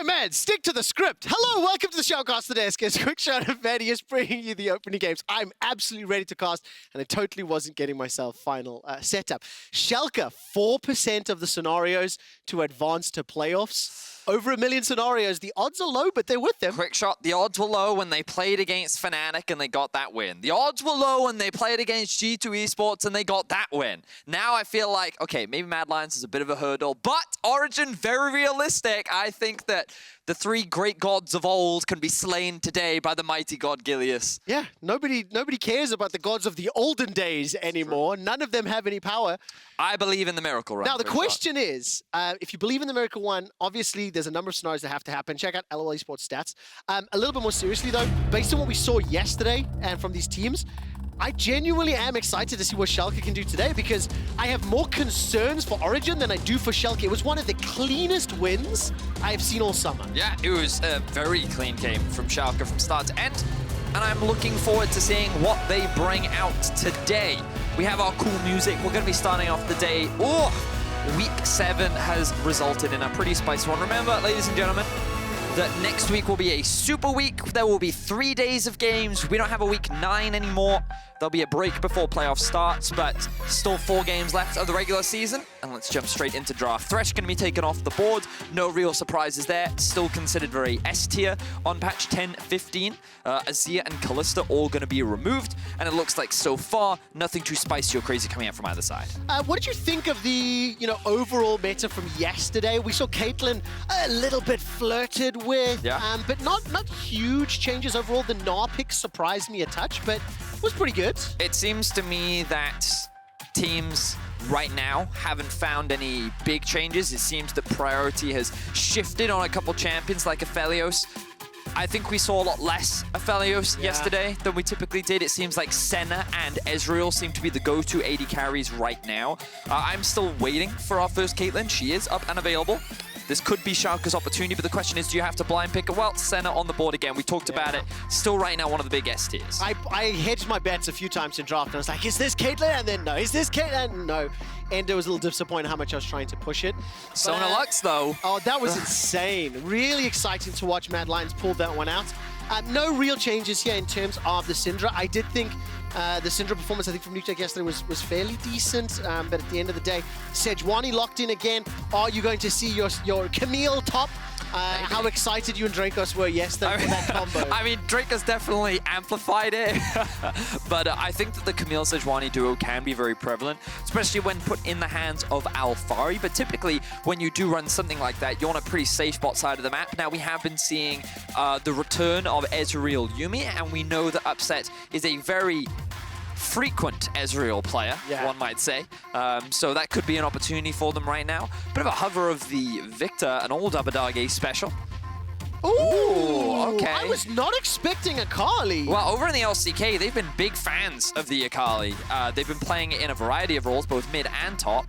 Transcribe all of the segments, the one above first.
man, stick to the script. Hello, welcome to the Sjokz the desk. It's Quickshot of Vedius bringing you the opening games. I'm absolutely ready to cast, and I totally wasn't getting myself final setup. Schalke, 4% of the scenarios to advance to playoffs. Over 1 million scenarios. The odds are low, but they're with them. Quickshot, the odds were low when they played against Fnatic and they got that win. The odds were low when they played against G2 Esports and they got that win. Now I feel like, okay, maybe Mad Lions is a bit of a hurdle, but Origen, very realistic. I think that the three great gods of old can be slain today by the mighty god Gilius. Yeah, nobody cares about the gods of the olden days anymore. None of them have any power. I believe in the miracle run. Now, the question is, if you believe in the miracle one, obviously there's a number of scenarios that have to happen. Check out LOL Esports stats. A little bit more seriously, though, based on what we saw yesterday and from these teams, I genuinely am excited to see what Schalke can do today because I have more concerns for Origen than I do for Schalke. It was one of the cleanest wins I have seen all summer. Yeah, it was a very clean game from Schalke from start to end, and I'm looking forward to seeing what they bring out today. We have our cool music. We're going to be starting off the day. Oh, week 7 has resulted in a pretty spicy one. Remember, ladies and gentlemen, that next week will be a super week. There will be 3 days of games. We don't have a week 9 anymore. There'll be a break before playoff starts, but still 4 games left of the regular season. And let's jump straight into draft. Thresh going to be taken off the board. No real surprises there. Still considered very S tier on patch 10.15. Azir and Kalista all going to be removed. And it looks like so far, nothing too spicy or crazy coming out from either side. What did you think of the overall meta from yesterday? We saw Caitlyn a little bit flirted with, but not huge changes overall. The Gnar pick surprised me a touch, but was pretty good. It seems to me that teams right now haven't found any big changes. It seems that priority has shifted on a couple champions like Aphelios. I think we saw a lot less Aphelios yesterday than we typically did. It seems like Senna and Ezreal seem to be the go-to AD carries right now. I'm still waiting for our first Caitlyn. She is up and available. This could be Schalke's opportunity, but the question is, do you have to blind pick her? Well, Senna on the board again. We talked about it. Still right now one of the big S tiers. I hedged my bets a few times in draft, and I was like, is this Caitlyn? And then no. Is this Caitlyn? No. And it was a little disappointed how much I was trying to push it. Sona Lux, though. Oh, that was insane. Really exciting to watch Mad Lions pull that one out. No real changes here in terms of the Syndra. I did think the Syndra performance, I think, from Nukeduck yesterday was fairly decent, but at the end of the day, Sejuani locked in again. Are you going to see your Camille top? How excited you and Dracos were yesterday for that combo. I mean, Dracos definitely amplified it, but I think that the Camille Sejuani duo can be very prevalent, especially when put in the hands of Alphari. But typically, when you do run something like that, you're on a pretty safe bot side of the map. Now, we have been seeing the return of Ezreal Yuumi, and we know that Upset is a very frequent Ezreal player, one might say. So that could be an opportunity for them right now. Bit of a hover of the Victor, an old Abbedagge special. Ooh, okay. I was not expecting Akali. Well, over in the LCK, they've been big fans of the Akali. They've been playing it in a variety of roles, both mid and top.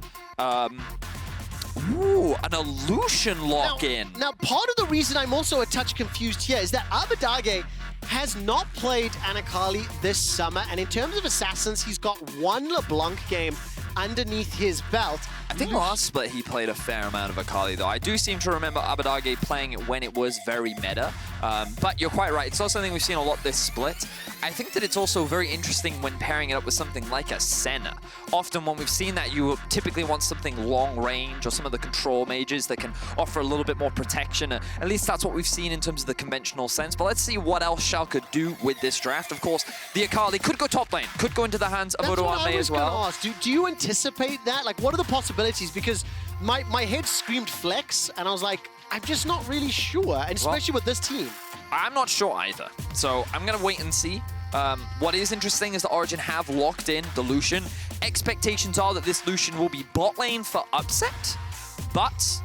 Ooh, an Lucian lock-in. Now, part of the reason I'm also a touch confused here is that Abbedagge has not played an Akali this summer, and in terms of assassins, he's got 1 LeBlanc game underneath his belt. I think last split he played a fair amount of Akali, though. I do seem to remember Abbedagge playing it when it was very meta. But you're quite right. It's not something we've seen a lot this split. I think that it's also very interesting when pairing it up with something like a Senna. Often when we've seen that, you typically want something long range or some of the control mages that can offer a little bit more protection. At least that's what we've seen in terms of the conventional sense. But let's see what else Schalke do with this draft. Of course, the Akali could go top lane, could go into the hands of Odoamne as well. Ask. Do you anticipate that? Like, what are the possibilities? Because my head screamed flex, and I was like, I'm just not really sure, and especially with this team. I'm not sure either, so I'm going to wait and see. What is interesting is that Origen have locked in the Lucian. Expectations are that this Lucian will be bot lane for Upset, but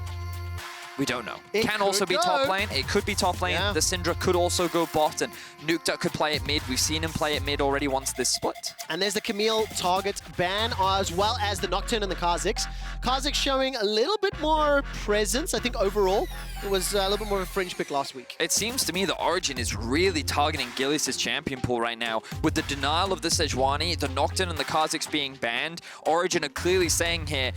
we don't know. It can also be top lane. It could be top lane. The Syndra could also go bot, and Nukeduck could play it mid. We've seen him play it mid already once this split. And there's the Camille target ban, as well as the Nocturne and the Kha'Zix. Kha'Zix showing a little bit more presence, I think, overall. It was a little bit more of a fringe pick last week. It seems to me that Origen is really targeting Gilius' champion pool right now. With the denial of the Sejuani, the Nocturne and the Kha'Zix being banned, Origen are clearly saying here,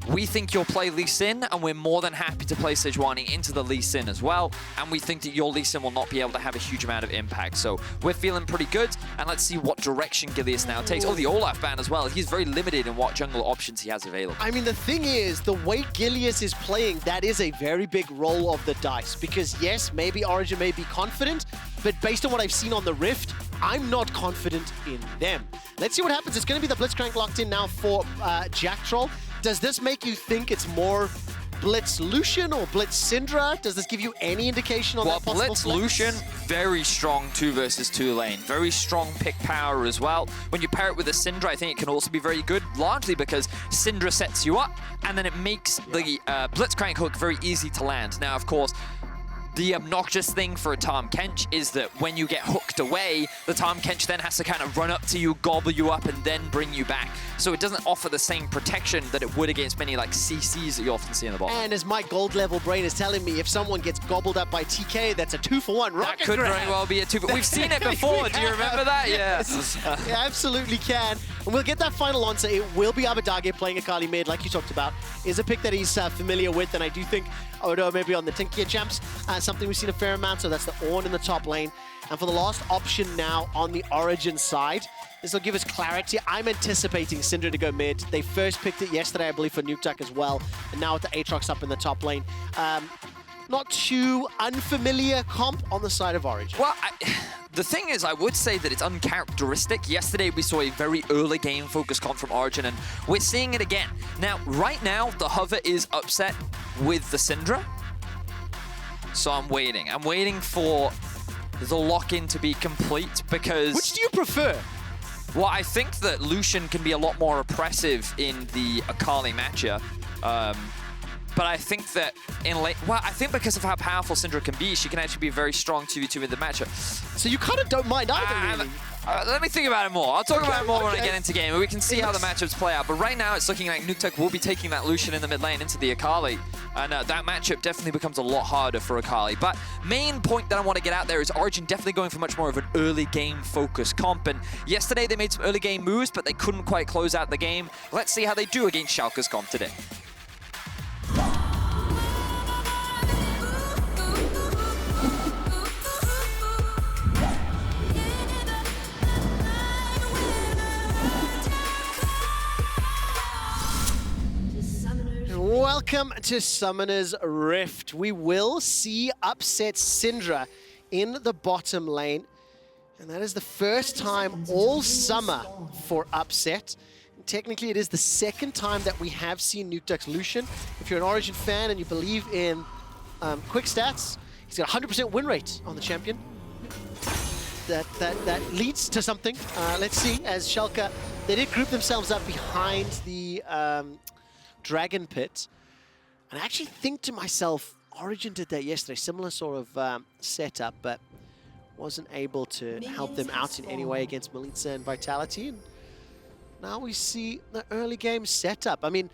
we think you'll play Lee Sin, and we're more than happy to play Sejuani into the Lee Sin as well. And we think that your Lee Sin will not be able to have a huge amount of impact. So we're feeling pretty good. And let's see what direction Gilius now takes. Oh, the Olaf ban as well. He's very limited in what jungle options he has available. I mean, the thing is, the way Gilius is playing, that is a very big roll of the dice. Because yes, maybe Origen may be confident, but based on what I've seen on the Rift, I'm not confident in them. Let's see what happens. It's going to be the Blitzcrank locked in now for Jack Troll. Does this make you think it's more Blitz Lucian or Blitz Syndra? Does this give you any indication on that possible Blitz flex? Lucian, very strong 2 versus 2 lane. Very strong pick power as well. When you pair it with a Syndra, I think it can also be very good, largely because Syndra sets you up, and then it makes the Blitzcrank hook very easy to land. Now, of course, the obnoxious thing for a Tahm Kench is that when you get hooked away, the Tahm Kench then has to kind of run up to you, gobble you up, and then bring you back. So it doesn't offer the same protection that it would against many like CCs that you often see in the bottom. And as my gold level brain is telling me, if someone gets gobbled up by TK, that's a 2-for-1 rocket That could grab. very well be a 2. But we've seen it before. Do you remember that? Yes. Yeah, absolutely can. And we'll get that final answer. It will be Abbedagge playing Akali mid, like you talked about. Is a pick that he's familiar with, and I do think Odo maybe on the Tinkia champs, something we've seen a fair amount, so that's the Ornn in the top lane. And for the last option now on the Origen side, this will give us clarity. I'm anticipating Syndra to go mid. They first picked it yesterday, I believe, for Nukeduck as well, and now with the Aatrox up in the top lane. Not too unfamiliar comp on the side of Origen. Well, the thing is, I would say that it's uncharacteristic. Yesterday, we saw a very early game focus comp from Origen, and we're seeing it again. Now, right now, the hover is upset with the Syndra. So I'm waiting. I'm waiting for the lock-in to be complete because... Which do you prefer? Well, I think that Lucian can be a lot more oppressive in the Akali matchup. But I think that in late... Well, I think because of how powerful Syndra can be, she can actually be very strong 2v2 in the matchup. So you kind of don't mind either, really? Let me think about it more. I'll talk about it more when I get into game. We can see how the matchups play out. But right now, it's looking like Nukeduck will be taking that Lucian in the mid lane into the Akali. And that matchup definitely becomes a lot harder for Akali. But main point that I want to get out there is Origen definitely going for much more of an early game focus comp. And yesterday, they made some early game moves, but they couldn't quite close out the game. Let's see how they do against Schalke's comp today. Welcome to Summoner's Rift. We will see upset Syndra in the bottom lane. And that is the first time all summer for upset. And technically, it is the second time that we have seen Nukeduck's Lucian. If you're an Origen fan and you believe in quick stats, he's got a 100% win rate on the champion. That leads to something. Let's see, as Schalke, they did group themselves up behind the Dragon Pit. And I actually think to myself, Origen did that yesterday, similar sort of setup, but wasn't able to help them out in any way against Melitza and Vitality. And now we see the early game setup. I mean,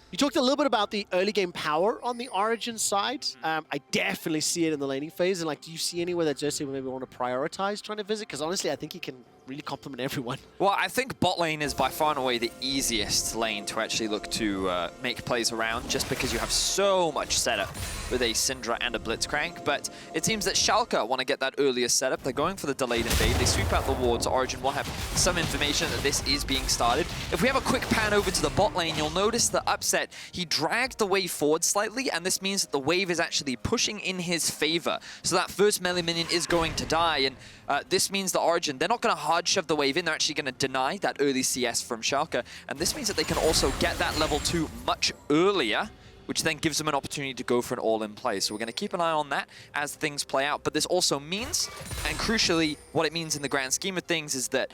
you talked a little bit about the early game power on the Origen side. I definitely see it in the laning phase. And like, do you see anywhere that Xerxe would maybe want to prioritize trying to visit? Because honestly, I think he can really complement everyone. Well, I think bot lane is by far and away the easiest lane to actually look to make plays around, just because you have so much setup with a Syndra and a Blitzcrank. But it seems that Schalke want to get that earlier setup. They're going for the delayed invade. They sweep out the wards. Origen will have some information that this is being started. If we have a quick pan over to the bot lane, you'll notice the upset. He dragged the wave forward slightly, and this means that the wave is actually pushing in his favor. So that first melee minion is going to die, and this means that Origen, they're not going to hard shove the wave in, they're actually going to deny that early CS from Schalke, and this means that they can also get that level 2 much earlier, which then gives them an opportunity to go for an all-in play. So we're going to keep an eye on that as things play out. But this also means, and crucially, what it means in the grand scheme of things is that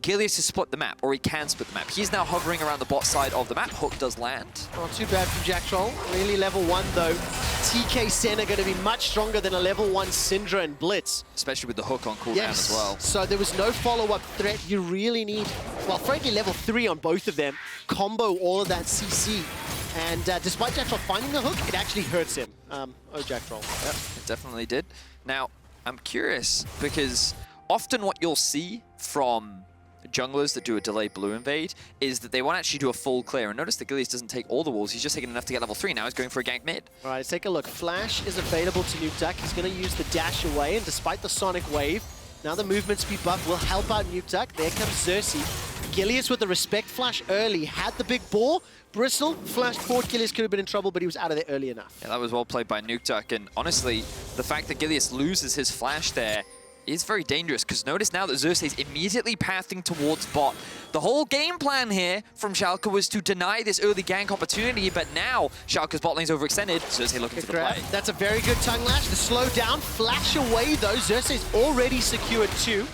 Gilius has split the map, or he can split the map. He's now hovering around the bot side of the map. Hook does land. Not too bad from Jack Troll. Really level 1 though. TK Senna going to be much stronger than a level 1 Syndra and Blitz. Especially with the hook on cooldown as well. So there was no follow-up threat. You really need, well, frankly, level 3 on both of them. Combo all of that CC. And despite Jack Troll finding the hook, it actually hurts him. Oh, Jack Troll. Yep, it definitely did. Now, I'm curious, because often what you'll see from junglers that do a delayed blue invade is that they won't actually do a full clear. And notice that Gilius doesn't take all the walls, he's just taking enough to get level 3. Now he's going for a gank mid. All right, let's take a look. Flash is available to Nukeduck. He's going to use the dash away, and despite the Sonic Wave, now the movement speed buff will help out Nukeduck. There comes Xerxe. Gilius with the respect flash early, had the big ball. Bristle flashed forward. Gilius could have been in trouble, but he was out of there early enough. Yeah, that was well played by Nukeduck. And honestly, the fact that Gilius loses his flash there is very dangerous, because notice now that Xerxe is immediately pathing towards bot. The whole game plan here from Schalke was to deny this early gank opportunity, but now Schalke's bot lane's overextended. Xerxe looking for the play. That's a very good tongue lash. The slow down, flash away though. Xerxe's already secured 2.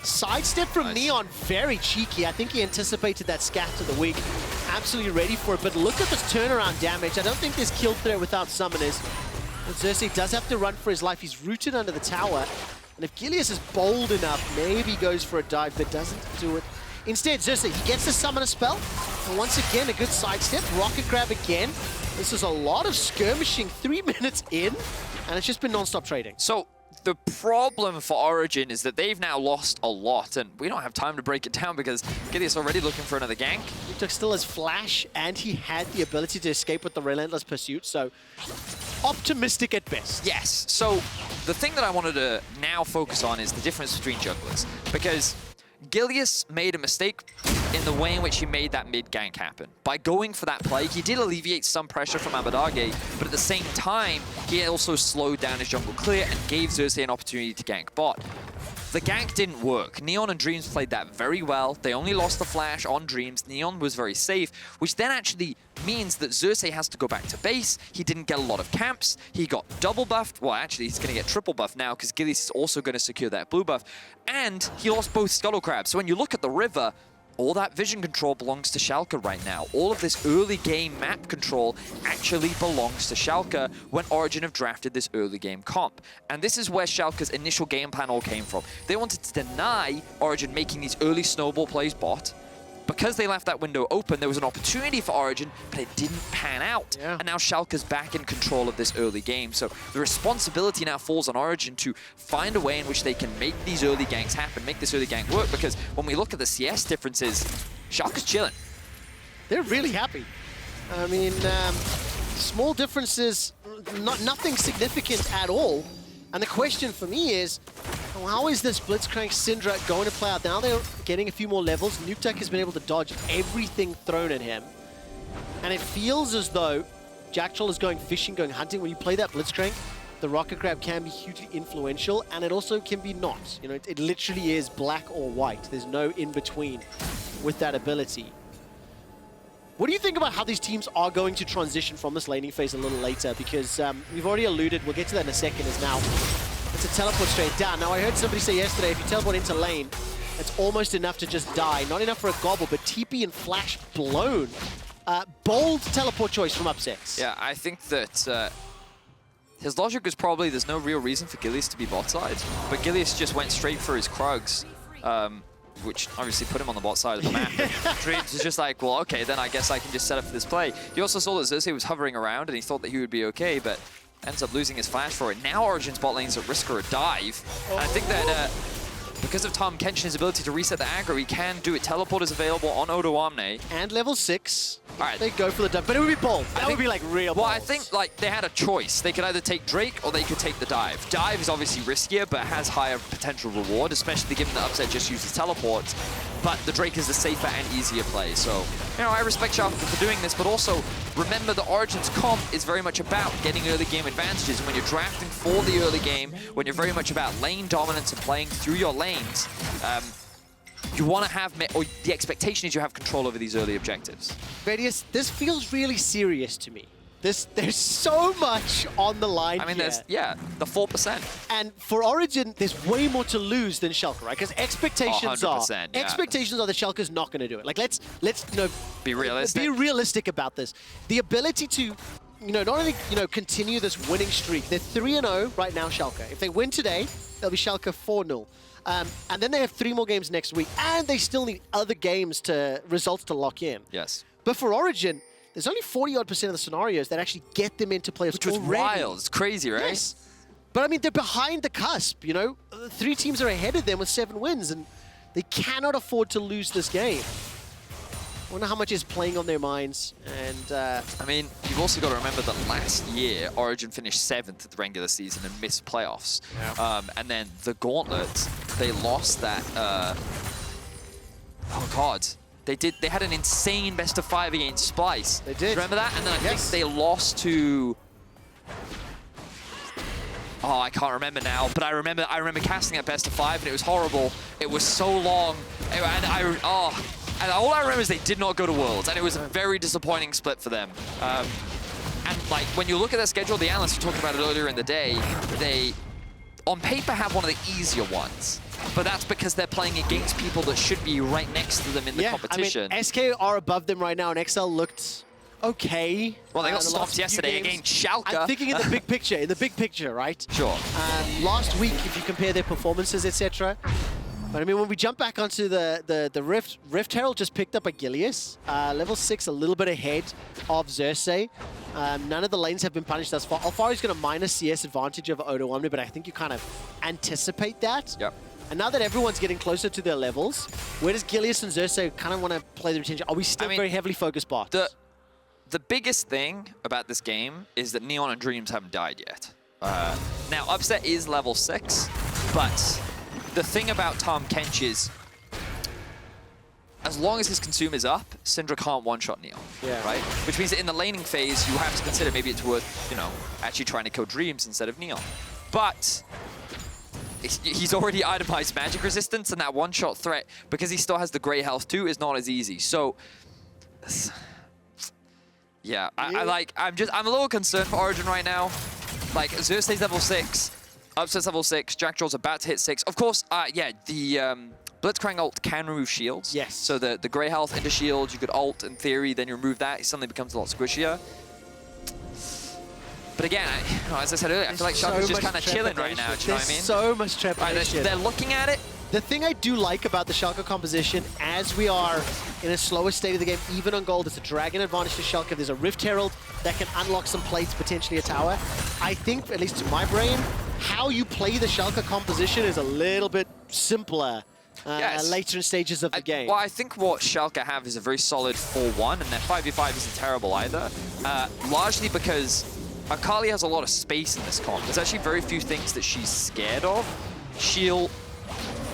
Sidestep from Neon, very cheeky. I think he anticipated that scat to the weak. Absolutely ready for it, but look at this turnaround damage. I don't think there's kill threat without summoners. But Xerxe does have to run for his life. He's rooted under the tower. And if Gilius is bold enough, maybe he goes for a dive, but doesn't do it. Instead, Xerxe, he gets the summoner spell. And once again, a good sidestep. Rocket grab again. This is a lot of skirmishing 3 minutes in, and it's just been non-stop trading. So the problem for Origen is that they've now lost a lot, and we don't have time to break it down because Gilius already looking for another gank. Nukeduck still has flash, and he had the ability to escape with the relentless pursuit, so optimistic at best. Yes, so the thing that I wanted to now focus on is the difference between jugglers, because Gilius made a mistake in the way in which he made that mid gank happen. By going for that play, he did alleviate some pressure from Abbedagge, but at the same time, he also slowed down his jungle clear and gave Xerxe an opportunity to gank bot. The gank didn't work. Neon and Dreams played that very well. They only lost the flash on Dreams. Neon was very safe, which then actually means that Xerxe has to go back to base. He didn't get a lot of camps. He got double buffed. Well, actually, he's going to get triple buffed now because Gilius is also going to secure that blue buff. And he lost both Scuttle Crabs. So when you look at the river, all that vision control belongs to Schalke right now. All of this early game map control actually belongs to Schalke when Origen have drafted this early game comp. And this is where Schalke's initial game plan all came from. They wanted to deny Origen making these early snowball plays bot. Because they left that window open, there was an opportunity for Origen, but it didn't pan out. Yeah. And now Schalke's back in control of this early game. So the responsibility now falls on Origen to find a way in which they can make these early ganks happen, make this early gank work, because when we look at the CS differences, Schalke's chilling. They're really happy. I mean, small differences, nothing significant at all. And the question for me is, how is this Blitzcrank Syndra going to play out? Now they're getting a few more levels. Nukeduck has been able to dodge everything thrown at him. And it feels as though Jack Troll is going fishing, going hunting. When you play that Blitzcrank, the rocket grab can be hugely influential, and it also can be not. You know, it literally is black or white. There's no in-between with that ability. What do you think about how these teams are going to transition from this laning phase a little later? Because we've already alluded, we'll get to that in a second, is now it's a teleport straight down. Now, I heard somebody say yesterday, if you teleport into lane, it's almost enough to just die. Not enough for a gobble, but TP and flash blown. Bold teleport choice from Upsets. Yeah, I think that his logic was probably there's no real reason for Gilius to be bot side, but Gilius just went straight for his Krugs. Which obviously put him on the bot side of the map. Dreams was just like, well, okay, then I guess I can just set up for this play. You also saw that Xerxe was hovering around and he thought that he would be okay, but ends up losing his flash for it. Now Origen's bot lane's at risk for a dive. And I think that because of Tahm Kench and his ability to reset the aggro, he can do it. Teleport is available on Odoamne. And level 6. All right. They go for the dive, but it would be bold. That would be like real bold. Well, I think like they had a choice. They could either take Drake or they could take the dive. Dive is obviously riskier, but has higher potential reward, especially given that Upset just uses teleports. But the Drake is the safer and easier play. So, you know, I respect Schalke for doing this, but also remember the Origen's comp is very much about getting early game advantages. And when you're drafting for the early game, when you're very much about lane dominance and playing through your lanes, you want to have, or the expectation is you have control over these early objectives. Vedius, this feels really serious to me. There's so much on the line. I mean, here. there's, yeah, the 4%. And for Origen, there's way more to lose than Schalke, right? Because expectations are that Schalke's not going to do it. Like, let's you know, be realistic. Be realistic about this. The ability to, you know, not only, you know, continue this winning streak. They're 3-0 right now, Schalke. If they win today, they'll be Schalke 4-0. And then they have 3 more games next week, and they still need other games results to lock in. Yes. But for Origen, there's only 40-odd% of the scenarios that actually get them into playoffs. Which was wild. It's crazy, right? Yes. But I mean, they're behind the cusp, you know? 3 teams are ahead of them with 7 wins, and They cannot afford to lose this game. I wonder how much is playing on their minds. And I mean, you've also got to remember that last year, Origen finished 7th at the regular season and missed playoffs. Yeah. And then the Gauntlet, they lost that. Oh God, they did. They had an insane best of 5 against Splice. They did. Do you remember that? And then I think they lost to. Oh, I can't remember now, but I remember casting that best of 5, and it was horrible. It was so long, and all I remember is they did not go to Worlds, and it was a very disappointing split for them. And like when you look at their schedule, the analysts were talking about it earlier in the day. They, on paper, have one of the easier ones, but that's because they're playing against people that should be right next to them in the competition. I mean, SK are above them right now, and XL looked okay. Well, they got stopped yesterday against Schalke. I'm thinking in the big picture, right? Sure. Last week, if you compare their performances, etc. But I mean, when we jump back onto the Rift Herald just picked up a Gilius, level 6, a little bit ahead of Xerxe. None of the lanes have been punished thus far. Alphari's got a minus CS advantage over Odoamne, but I think you kind of anticipate that. Yep. And now that everyone's getting closer to their levels, where does Gilius and Xerxe kind of want to play the retention? Are we still very heavily focused bots? The biggest thing about this game is that Neon and Dreams haven't died yet. Now, Upset is level 6, but the thing about Tahm Kench is, as long as his consume is up, Syndra can't one-shot Neon, right? Which means that in the laning phase, you have to consider maybe it's worth, you know, actually trying to kill Dreams instead of Neon. But he's already itemized magic resistance, and that one-shot threat, because he still has the gray health too, is not as easy. So, yeah, I'm a little concerned for Origen right now. Like, Xerxe's level 6, Upset's level 6, Jackdraw's about to hit 6. Of course, the Blitzcrank ult can remove shields. Yes. So the gray health into shields, you could ult in theory, then you remove that, it suddenly becomes a lot squishier. But again, as I said earlier, I feel like Schalke's just kind of chilling right now, do you know what I mean? So much trepidation. They're looking at it. The thing I do like about the Schalke composition, as we are in a slower state of the game, even on gold, it's a dragon advantage to Schalke. There's a Rift Herald that can unlock some plates, potentially a tower. I think, at least to my brain, how you play the Schalke composition is a little bit simpler later in stages of the game. Well, I think what Schalke have is a very solid 4-1, and their 5v5 isn't terrible either. Largely because Akali has a lot of space in this comp. There's actually very few things that she's scared of.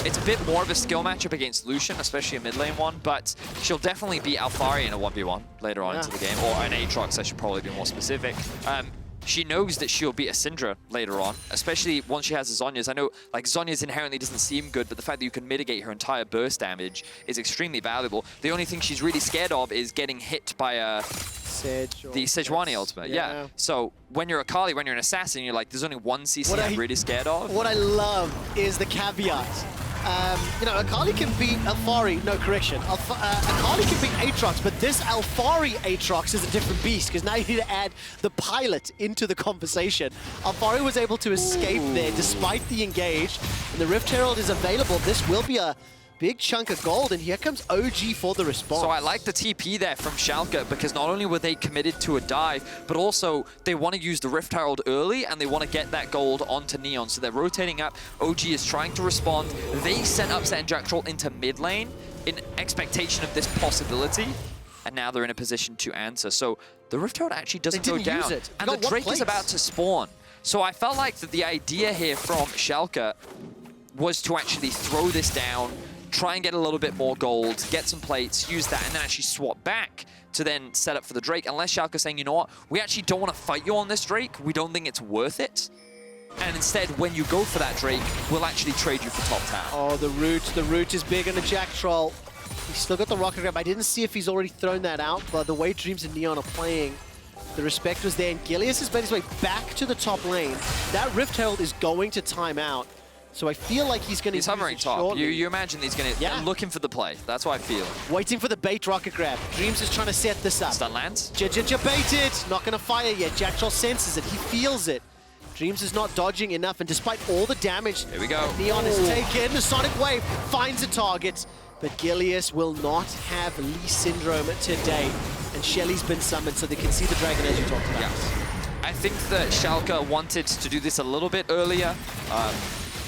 It's a bit more of a skill matchup against Lucian, especially a mid lane one, but she'll definitely beat Alphari in a 1v1 later on into the game, or an Aatrox, I should probably be more specific. She knows that she'll beat a Syndra later on, especially once she has a Zhonya's. I know, like, Zhonya's inherently doesn't seem good, but the fact that you can mitigate her entire burst damage is extremely valuable. The only thing she's really scared of is getting hit by the Sejuani ultimate. Yeah. So when you're Akali, when you're an assassin, you're like, there's only one CC I'm really scared of. What I love is the caveat. You know, Akali can beat Alphari, no correction. Akali can beat Aatrox, but this Alphari Aatrox is a different beast, because now you need to add the pilot into the conversation. Alphari was able to escape there despite the engage, and the Rift Herald is available. This will be a big chunk of gold, and here comes OG for the response. So I like the TP there from Schalke, because not only were they committed to a dive, but also they want to use the Rift Herald early, and they want to get that gold onto Neon. So they're rotating up. OG is trying to respond. They sent Upset and Jackdraw into mid lane in expectation of this possibility, and now they're in a position to answer. So the Rift Herald actually doesn't go down. And the Drake is about to spawn. So I felt like that the idea here from Schalke was to actually throw this down, try and get a little bit more gold, get some plates, use that, and then actually swap back to then set up for the Drake. Unless Schalke's saying, you know what, we actually don't want to fight you on this Drake. We don't think it's worth it. And instead, when you go for that Drake, we'll actually trade you for top tower. Oh, the root is big on the Jack Troll. He's still got the rocket grab. I didn't see if he's already thrown that out, but the way Dreams and Neon are playing, the respect was there. And Gilius has made his way back to the top lane. That Rift Herald is going to time out. So I feel like he's going to. He's hovering top. You imagine he's going to. Yeah. Looking for the play. That's what I feel. Waiting for the bait rocket grab. Dreams is trying to set this up. Stun lands. Baited. Not going to fire yet. Jackdaw senses it. He feels it. Dreams is not dodging enough, and despite all the damage, here we go. Neon is taken. The Sonic Wave finds a target, but Gilius will not have Lee Syndrome today. And Shelly's been summoned, so they can see the dragon as you talked about. Yeah. I think that Schalke wanted to do this a little bit earlier.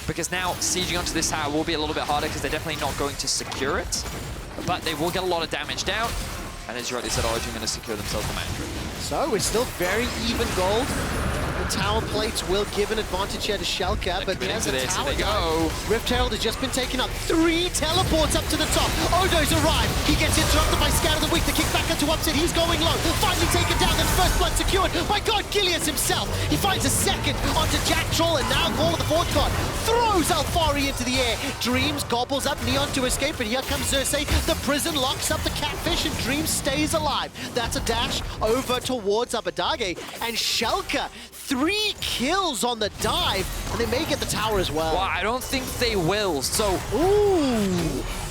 because now sieging onto this tower will be a little bit harder because they're definitely not going to secure it. But they will get a lot of damage down. And as you rightly said, Origen going to secure themselves the mantra. So it's still very even gold. The tower plates will give an advantage here to Schalke, but there's a tower go. Rift Herald has just been taken up. 3 teleports up to the top. Odo's arrived. He gets interrupted by Scout of the Week. The kick back into upset. He's going low. Finally taken down. Then first blood secured. My God, Gilius himself. He finds a second onto Jack Troll, and now Call of the Fourth God throws Alphari into the air. Dreams gobbles up Neon to escape, but here comes Xerxe. The prison locks up the catfish, and Dreams stays alive. That's a dash over towards Abbedagge, and Schalke 3 kills on the dive, and they may get the tower as well. Well, I don't think they will. So,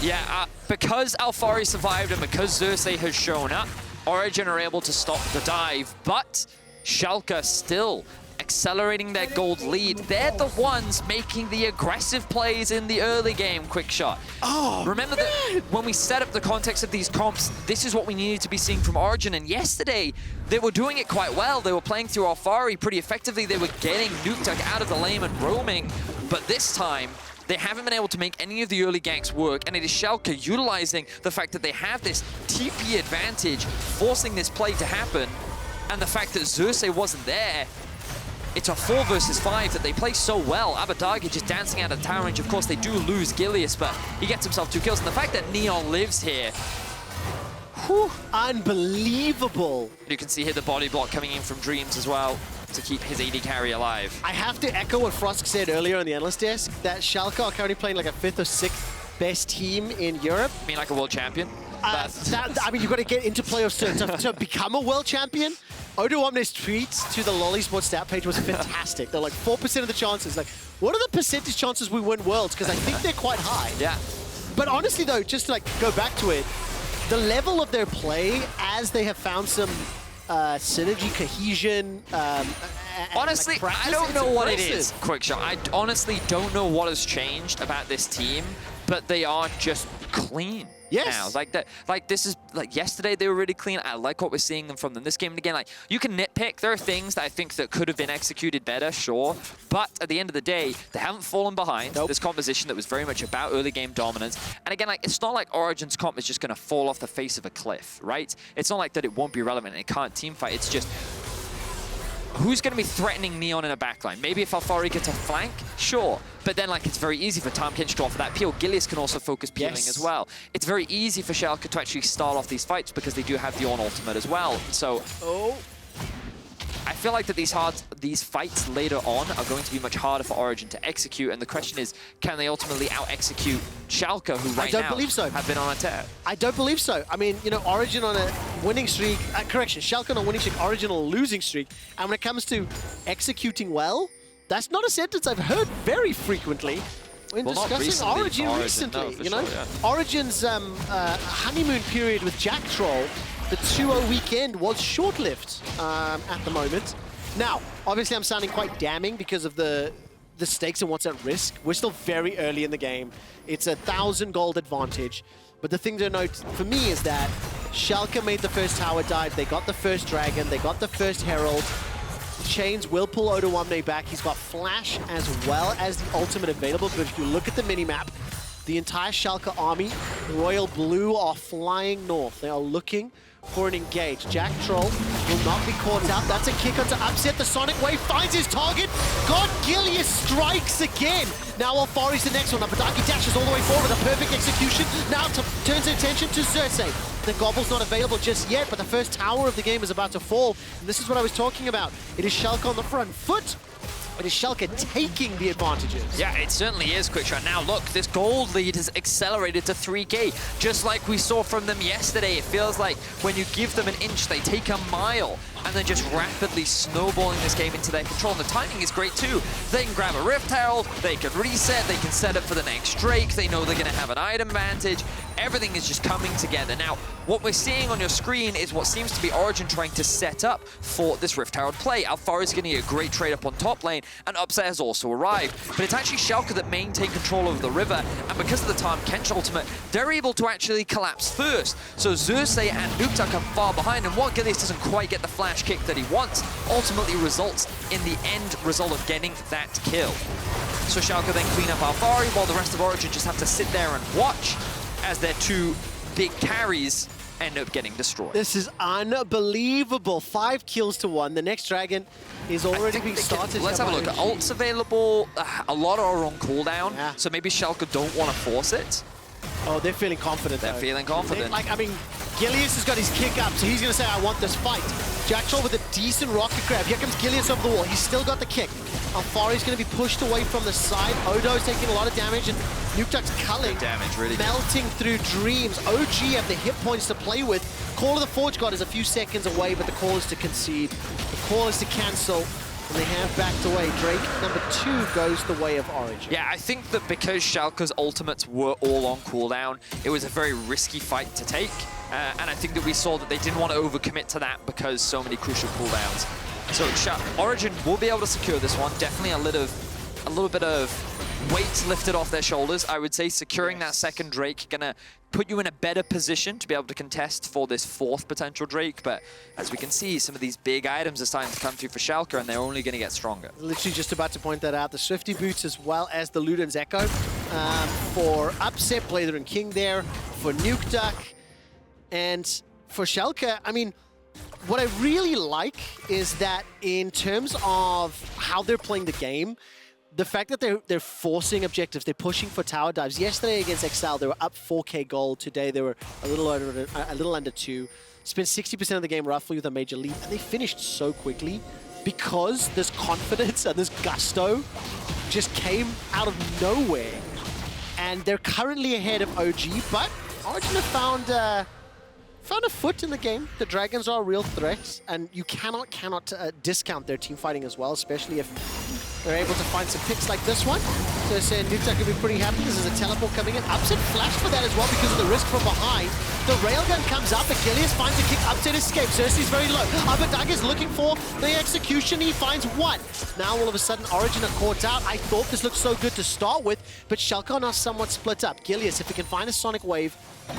yeah, because Alphari survived and because Xerxe has shown up, Origen are able to stop the dive, but Schalke still accelerating their gold lead. They're the ones making the aggressive plays in the early game, Quickshot. Oh, remember that when we set up the context of these comps, this is what we needed to be seeing from Origen, and yesterday they were doing it quite well. They were playing through Alphari pretty effectively. They were getting Nukeduck out of the lane and roaming, but this time they haven't been able to make any of the early ganks work, and it is Schalke utilizing the fact that they have this TP advantage, forcing this play to happen, and the fact that Xerxe wasn't there. It's a 4 versus 5 that they play so well. Abbedagge just dancing out of tower range. Of course, they do lose Gilius, but he gets himself 2 kills. And the fact that Neon lives here, whew, unbelievable. You can see here the body block coming in from Dreams as well to keep his AD carry alive. I have to echo what Frosk said earlier on the analyst desk, that Schalke are currently playing like a 5th or 6th best team in Europe. I mean, like a world champion? I mean, you've got to get into playoffs to become a world champion. Odoamne's tweet to the Lolly Sports stat page was fantastic. They're like 4% of the chances. Like, what are the percentage chances we win worlds? Because I think they're quite high. Yeah. But honestly, though, just to like go back to it, the level of their play as they have found some synergy, cohesion. Honestly, like I don't know what it is, Quickshot. I honestly don't know what has changed about this team, but they are just clean. Yes. Now. Like this is like yesterday they were really clean. I like what we're seeing them from them this game. And again, like you can nitpick. There are things that I think that could have been executed better, sure. But at the end of the day, they haven't fallen behind this composition that was very much about early game dominance. And again, like it's not like Origen's comp is just going to fall off the face of a cliff, right? It's not like that it won't be relevant and it can't team fight. It's just who's going to be threatening Neon in a backline? Maybe if Alphari gets a flank, sure. But then, like, it's very easy for Tahm, Kench to offer that peel. Gilius can also focus peeling as well. It's very easy for Schalke to actually start off these fights because they do have the Ornn ultimate as well. So, I feel like that these fights later on are going to be much harder for Origen to execute. And the question is, can they ultimately out-execute Schalke, who right now have been on a tear? I don't believe so. I mean, you know, Origen on a winning streak, Schalke on a winning streak, Origen on a losing streak. And when it comes to executing well, that's not a sentence I've heard very frequently when discussing Origen recently. No, you know, Origen's honeymoon period with Jack Troll, the 2-0 weekend, was short-lived at the moment. Now, obviously I'm sounding quite damning because of the stakes and what's at risk. We're still very early in the game. It's a 1,000 gold advantage. But the thing to note for me is that Schalke made the first tower dive, they got the first dragon, they got the first herald. Chains will pull Odoamne back. He's got flash as well as the ultimate available. But if you look at the minimap, the entire Schalke army, Royal Blue, are flying north. They are looking for an engage. Jack Troll will not be caught out. That's a kick onto upset. The Sonic Wave finds his target. God, Gilius strikes again. Now Alphari's the next one. Abbedagge dashes all the way forward with a perfect execution. Now turns attention to Xerxe. The Gobble's not available just yet, but the first tower of the game is about to fall. And this is what I was talking about. It is Schalke on the front foot. It is Schalke taking the advantages. Yeah, it certainly is, Quickshot. Now look, this gold lead has accelerated to 3K, just like we saw from them yesterday. It feels like when you give them an inch, they take a mile, and then just rapidly snowballing this game into their control. And the timing is great too. They can grab a Rift Herald, they can reset, they can set up for the next Drake, they know they're going to have an item advantage. everything is just coming together. Now, what we're seeing on your screen is what seems to be Origen trying to set up for this Rift Herald play. Alphari is getting a great trade up on top lane, and Upset has also arrived. But it's actually Schalke that maintain control over the river, and because of the Tahm Kench ultimate, they're able to actually collapse first. So Xerxe and Nukeduck are far behind, and what Gilius doesn't quite get the flash kick that he wants, ultimately results in the end result of getting that kill. So Schalke then clean up Alphari, while the rest of Origen just have to sit there and watch as their two big carries end up getting destroyed. This is unbelievable. 5 kills to 1. The next dragon is already being started. Let's have a look. Ult's available. A lot are on cooldown, so maybe Schalke don't want to force it. Oh, they're feeling confident. They're feeling confident. I mean, Gilius has got his kick up, so he's going to say, I want this fight. Jackdaw with a decent rocket grab. Here comes Gilius over the wall. He's still got the kick. Alphari's going to be pushed away from the side. Odo's taking a lot of damage, and Nukeduck's culling. Damage, really melting through dreams. OG have the hit points to play with. Call of the Forge God is a few seconds away, but the call is to concede. The call is to cancel. And they have backed away. Drake, number 2, goes the way of Origen. Yeah, I think that because Schalke's ultimates were all on cooldown, it was a very risky fight to take. And I think that we saw that they didn't want to overcommit to that because so many crucial cooldowns. So Origen will be able to secure this one. Definitely a little bit of weight lifted off their shoulders, I would say. Securing that second Drake, gonna put you in a better position to be able to contest for this 4th potential Drake. But as we can see, some of these big items are starting to come through for Schalke, and they're only going to get stronger. Literally just about to point that out. The Swifty Boots as well as the Luden's Echo. For Upset, Blader and King there. For Nukeduck. And for Schalke, I mean, what I really like is that in terms of how they're playing the game, the fact that they're forcing objectives, they're pushing for tower dives. Yesterday against Excel, they were up 4k gold. Today they were a little under 2. Spent 60% of the game roughly with a major lead, and they finished so quickly because this confidence and this gusto just came out of nowhere. And they're currently ahead of OG, but Origen have found a foot in the game. The Dragons are a real threat, and you cannot discount their team fighting as well, especially if they're able to find some picks like this one. So Nukeduck could be pretty happy. This is a teleport coming in. Upset flashed for that as well because of the risk from behind. The railgun comes up, and Gilius finds a kick. Upset escapes. Xerxe's very low. Abbedagge is looking for the execution. He finds 1. Now all of a sudden Origen are caught out. I thought this looked so good to start with, but Schalke are now somewhat split up. Gilius, if he can find a Sonic Wave,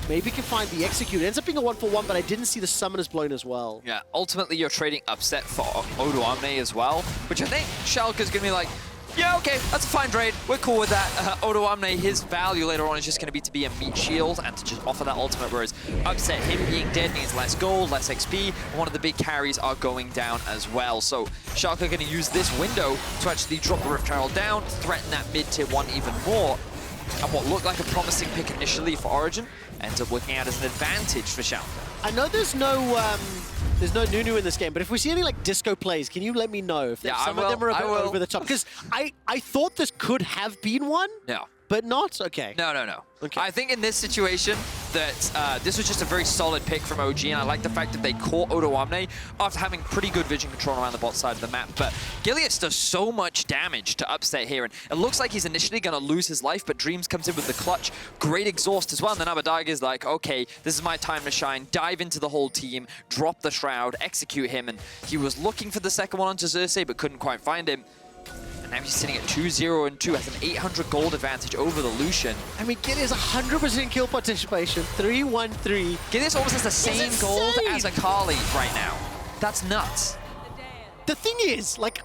maybe can find the execute. It ends up being a 1-for-1, but I didn't see the summoners blown as well. Yeah, ultimately you're trading Upset for Odoamne as well, which I think Schalke's going to be like, yeah, okay, that's a fine trade. We're cool with that. Odoamne, his value later on is just going to be a meat shield and to just offer that ultimate, whereas Upset, him being dead means less gold, less XP, and one of the big carries are going down as well. So Schalke are going to use this window to actually drop the Rift Herald down, threaten that mid-tier 1 even more. And what looked like a promising pick initially for Origen ends up working out as an advantage for Schalke. I know there's no Nunu in this game, but if we see any like disco plays, can you let me know if some of them are a bit over the top? Because I thought this could have been one. No. But not? Okay. No. Okay. I think in this situation that this was just a very solid pick from OG, and I like the fact that they caught Odoamne after having pretty good vision control around the bot side of the map. But Gilius does so much damage to Upset here, and it looks like he's initially going to lose his life, but Dreams comes in with the clutch. Great exhaust as well, and then Abbedagge is like, okay, this is my time to shine. Dive into the whole team, drop the Shroud, execute him, and he was looking for the second one onto Xerxe, but couldn't quite find him. Now he's sitting at 2-0-2, has an 800 gold advantage over the Lucian. I mean, Gilius 100% kill participation, 3-1-3. Gilius almost has the same gold as Akali right now. That's nuts. The thing is, like,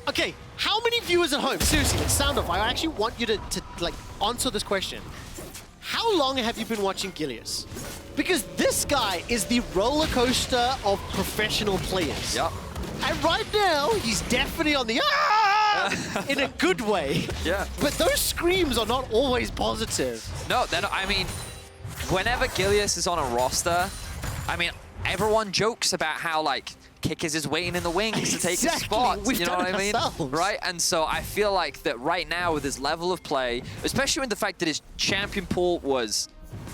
okay, how many viewers at home, seriously, like, sound off, I actually want you to like, answer this question. How long have you been watching Gilius? Because this guy is the roller coaster of professional players. Yep. And right now, he's definitely on the in a good way. Yeah. But those screams are not always positive. No, they're not. I mean, whenever Gilius is on a roster, I mean, everyone jokes about how, like, Kick is waiting in the wings to take his spot. We've you know done what I mean? Ourselves. Right? And so I feel like that right now with his level of play, especially with the fact that his champion pool was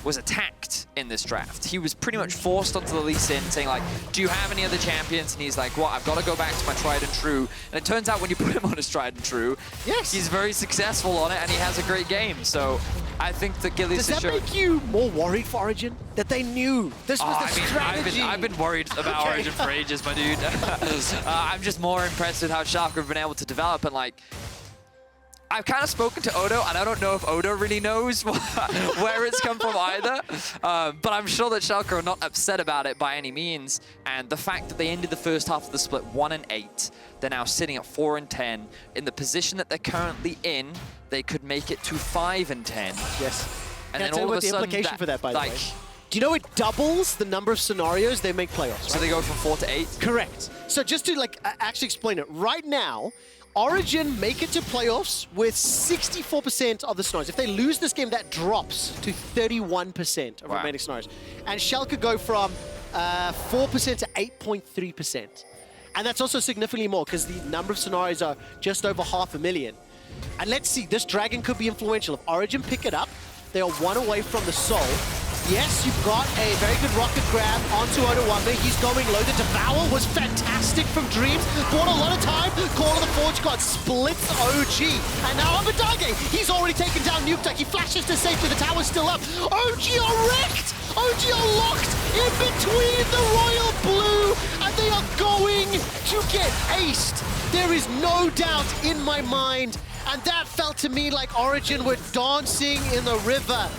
attacked in this draft. He was pretty much forced onto the Lucian, saying like, do you have any other champions? And he's like, well, I've got to go back to my tried and true. And it turns out when you put him on his tried and true, yes, he's very successful on it and he has a great game. So I think that Gilius Does that showed... make you more worried for Origen? That they knew this was the strategy? I've been worried about Origen for ages, my dude. I'm just more impressed with how Schalke have been able to develop, and like, I've kind of spoken to Odo, and I don't know if Odo really knows where it's come from either. But I'm sure that Schalke are not upset about it by any means. And the fact that they ended the first half of the split 1-8, they're now sitting at 4-10. In the position that they're currently in, they could make it to 5-10. Yes. And then all all of a the sudden, implication for that, by the like, way. Do you know it doubles the number of scenarios they make playoffs? Right? So they go from 4 to 8? Correct. So just to like actually explain it, right now, Origen make it to playoffs with 64% of the scenarios. If they lose this game, that drops to 31% of remaining scenarios. And Schalke go from 4% to 8.3%. And that's also significantly more because the number of scenarios are just over 500,000. And let's see, this Dragon could be influential. If Origen pick it up, they are one away from the Soul. Yes, you've got a very good rocket grab onto Odoamne. He's going low. The Devour was fantastic from Dreams. Bought a lot of time. Call of the Forge God splits OG. And now Abbedagge, he's already taken down Nukeduck. He flashes to safety. The tower's still up. OG are wrecked. OG are locked in between the Royal Blue. And they are going to get aced. There is no doubt in my mind. And that felt to me like Origen were dancing in the river.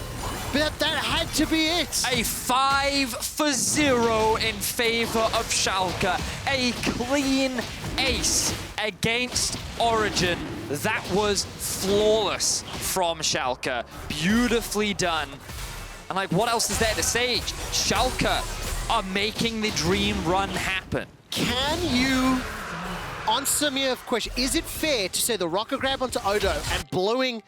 But that had to be it. A 5-0 in favor of Schalke. A clean ace against Origen. That was flawless from Schalke. Beautifully done. And like, what else is there to say? Schalke are making the dream run happen. Can you answer me a question? Is it fair to say the rocket grab onto Odo and blowing...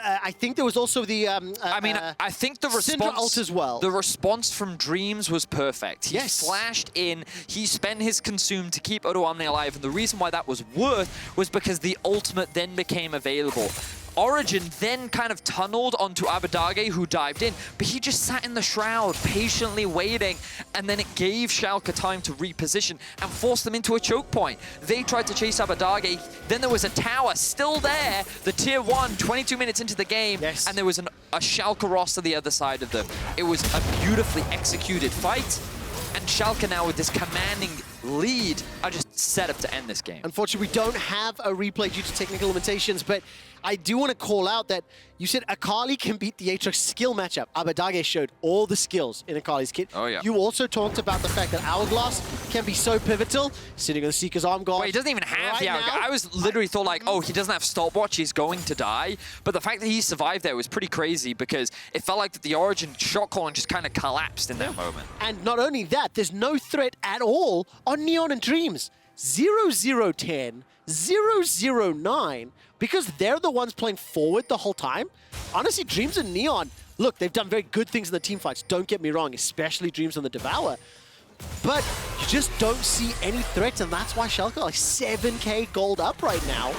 I think there was also the... I mean, I think the response... Syndra ult as well. The response from Dreams was perfect. He yes. flashed in, he spent his consume to keep Odoamne alive, and the reason why that was worth was because the ultimate then became available. Origen then kind of tunneled onto Abbedagge, who dived in, but he just sat in the shroud, patiently waiting, and then it gave Schalke time to reposition and force them into a choke point. They tried to chase Abbedagge, then there was a tower still there, the tier 1, 22 minutes into the game, yes. and there was a Schalke Ross to the other side of them. It was a beautifully executed fight, and Schalke now with this commanding lead are just set up to end this game. Unfortunately, we don't have a replay due to technical limitations, but I do want to call out that you said Akali can beat the Aatrox skill matchup. Abbedagge showed all the skills in Akali's kit. Oh, yeah. You also talked about the fact that Hourglass can be so pivotal, sitting on the Seeker's arm guard. Wait, he doesn't even have right the Hourglass. I was literally thought like, oh, he doesn't have stopwatch, he's going to die. But the fact that he survived there was pretty crazy because it felt like that the Origen shot calling just kind of collapsed in that moment. And not only that, there's no threat at all on Neon and Dreams. 0-0-10, 0-0-9, because they're the ones playing forward the whole time. Honestly, Dreams and Neon, look, they've done very good things in the team fights, don't get me wrong, especially Dreams on the Devour. But you just don't see any threats, and that's why Schalke are like 7k gold up right now.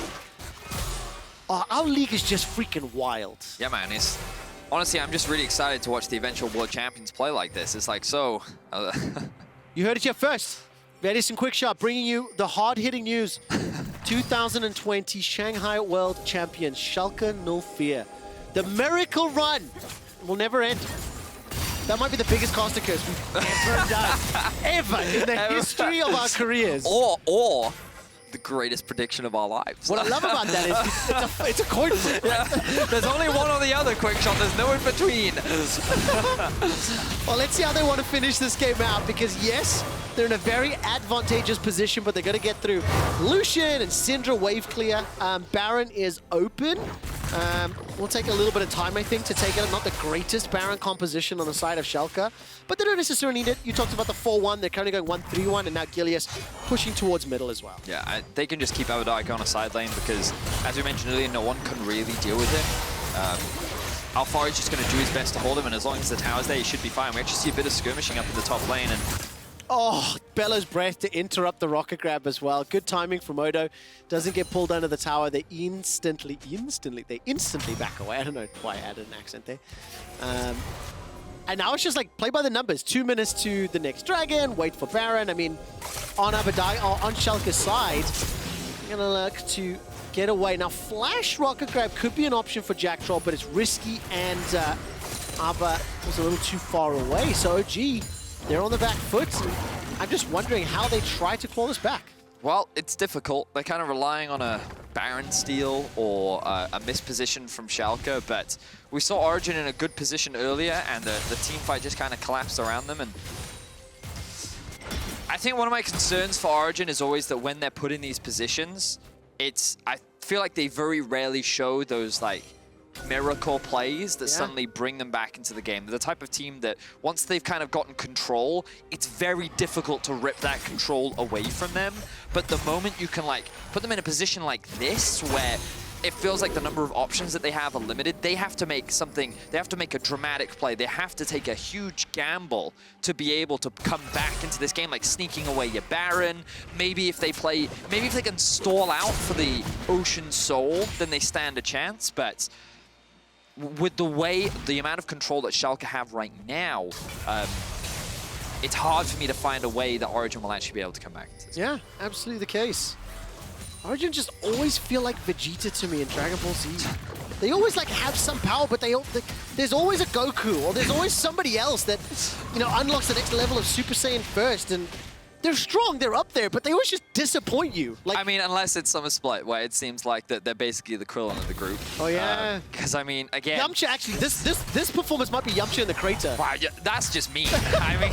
Our league is just freaking wild. Yeah, man, honestly, I'm just really excited to watch the eventual world champions play like this. It's like, so... You heard it here first. Vedius and Quickshot bringing you the hard-hitting news. 2020 Shanghai World Champions, Schalke 04. The miracle run will never end. That might be the biggest caster curse we've ever done, ever in the history of our careers. Or the greatest prediction of our lives. What I love about that is it's a coin flip. Yeah. There's only one or the other, Quickshot. There's no in between. Well, let's see how they want to finish this game out, because yes, they're in a very advantageous position, but they're going to get through. Lucian and Syndra wave clear. Baron is open. Will take a little bit of time, I think, to take it. Not the greatest Baron composition on the side of Schalke, but they don't necessarily need it. You talked about the 4-1. They're currently going 1-3-1, and now Gilius pushing towards middle as well. Yeah, they can just keep Abbedagge on a side lane because, as we mentioned earlier, no one can really deal with him. Alphari is just going to do his best to hold him, and as long as the tower's there, he should be fine. We actually see a bit of skirmishing up in the top lane, and oh, Bellows Breath to interrupt the rocket grab as well. Good timing from Odo. Doesn't get pulled under the tower. They instantly back away. I don't know why I added an accent there. And now it's just like play by the numbers. 2 minutes to the next dragon. Wait for Baron. I mean, on Abbedagge, on Schalke's side, you're gonna look to get away. Now, flash rocket grab could be an option for Jack Troll, but it's risky, and Abba was a little too far away. So OG, they're on the back foot. I'm just wondering how they try to claw this back. Well, it's difficult. They're kind of relying on a Baron steal or a misposition from Schalke, but we saw Origen in a good position earlier, and the team fight just kind of collapsed around them. And I think one of my concerns for Origen is always that when they're put in these positions, I feel like they very rarely show those like miracle plays that suddenly bring them back into the game. They're the type of team that once they've kind of gotten control, it's very difficult to rip that control away from them. But the moment you can like put them in a position like this where it feels like the number of options that they have are limited, they have to make something, they have to make a dramatic play. They have to take a huge gamble to be able to come back into this game, like sneaking away your Baron. Maybe if they can stall out for the Ocean Soul, then they stand a chance. But with the amount of control that Schalke have right now, it's hard for me to find a way that Origen will actually be able to come back into this. Yeah, absolutely the case. Origen just always feel like Vegeta to me in Dragon Ball Z. They always like have some power, but there's always a Goku, or there's always somebody else that, you know, unlocks the next level of Super Saiyan first, and they're strong, they're up there, but they always just disappoint you. Like, I mean, unless it's Summer Split, where it seems like that they're basically the Krillin of the group. Oh yeah. Because I mean, again, Yamcha actually, this performance might be Yamcha in the crater. Wow, that's just mean. I mean,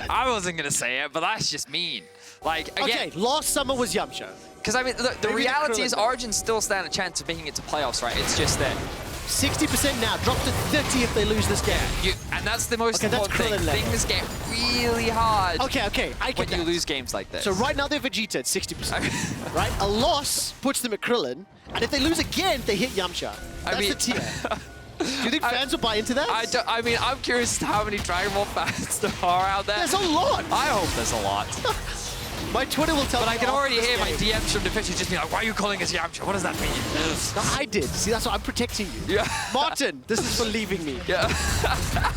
I wasn't gonna say it, but that's just mean. Like again, okay, last summer was Yamcha. Because I mean, look, the reality is Origen still stand a chance of making it to playoffs, right? It's just that 60% now, drop to 30 if they lose this game. And that's the most important thing. Things get really hard. Okay, I get when you lose games like this. So right now they're Vegeta at 60%, right? A loss puts them at Krillin, and if they lose again, they hit Yamcha. That's the tier. Do you think fans will buy into that? I mean, I'm curious as to how many Dragon Ball fans there are out there. There's a lot. I hope there's a lot. My Twitter will tell me. But I can already hear my DMs from Defension just being like, why are you calling us Yamcha? What does that mean? No, I did. See, that's why I'm protecting you. Yeah. Martin, this is for leaving me. Yeah.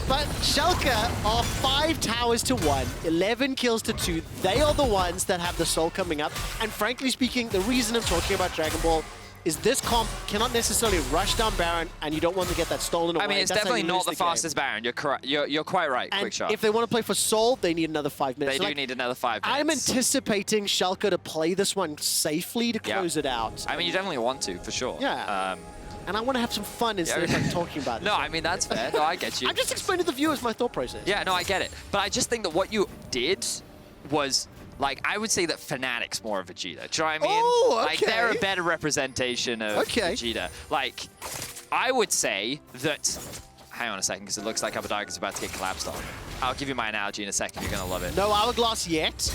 But Schalke are 5 towers to 1, 11 kills to 2. They are the ones that have the soul coming up. And frankly speaking, the reason I'm talking about Dragon Ball is this comp cannot necessarily rush down Baron, and you don't want to get that stolen away. I mean, it's definitely not the fastest Baron. You're correct. You're quite right, and Quickshot. If they want to play for soul, they need another 5 minutes. They do need another 5 minutes. I'm anticipating Schalke to play this one safely to close it out. I mean, you definitely want to, for sure. Yeah. And I want to have some fun instead of like talking about it. No, I mean, that's fair. No, I get you. I'm just explaining to the viewers my thought process. Yeah, no, I get it. But I just think that what you did was, like, I would say that Fnatic's more of Vegeta. Do you know what I mean? Oh, okay. Like, they're a better representation of Vegeta. Like, I would say that... Hang on a second, because it looks like Abbedagge is about to get collapsed on. I'll give you my analogy in a second. You're going to love it. No hourglass yet.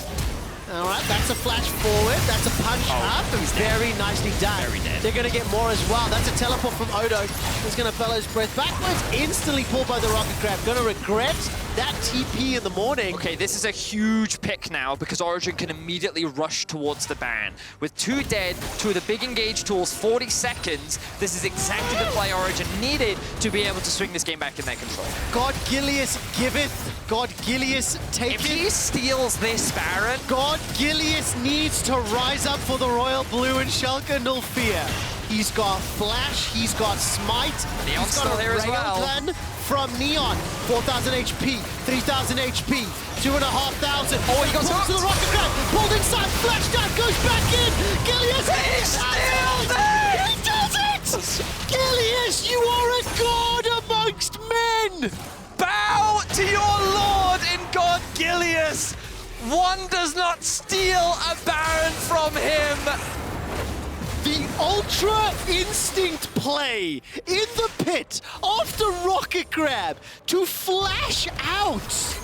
All right, that's a flash forward. That's a punch up. And very nicely done. Very dead. They're going to get more as well. That's a teleport from Odo. He's going to bellow his breath backwards. Instantly pulled by the rocket grab. Going to regret that TP in the morning. Okay, this is a huge pick now because Origen can immediately rush towards the ban. With 2 dead, 2 of the big engage tools, 40 seconds, this is exactly the play Origen needed to be able to swing this game back in their control. God Gilius giveth, God Gilius taketh. If he steals this Baron, God Gilius needs to rise up for the Royal Blue and Schalke null fear. He's got Flash, he's got Smite, Neon's he's got still a here as well. Railgun from Neon. 4,000 HP, 3,000 HP, 2,500. Oh, he goes to the rocket grab, pulled inside, Flash down, goes back in. Gilius, he steals it! He does it! Gilius, you are a god amongst men! bow to your lord in God Gilius. One does not steal a Baron from him. The Ultra Instinct play in the pit after rocket grab to flash out.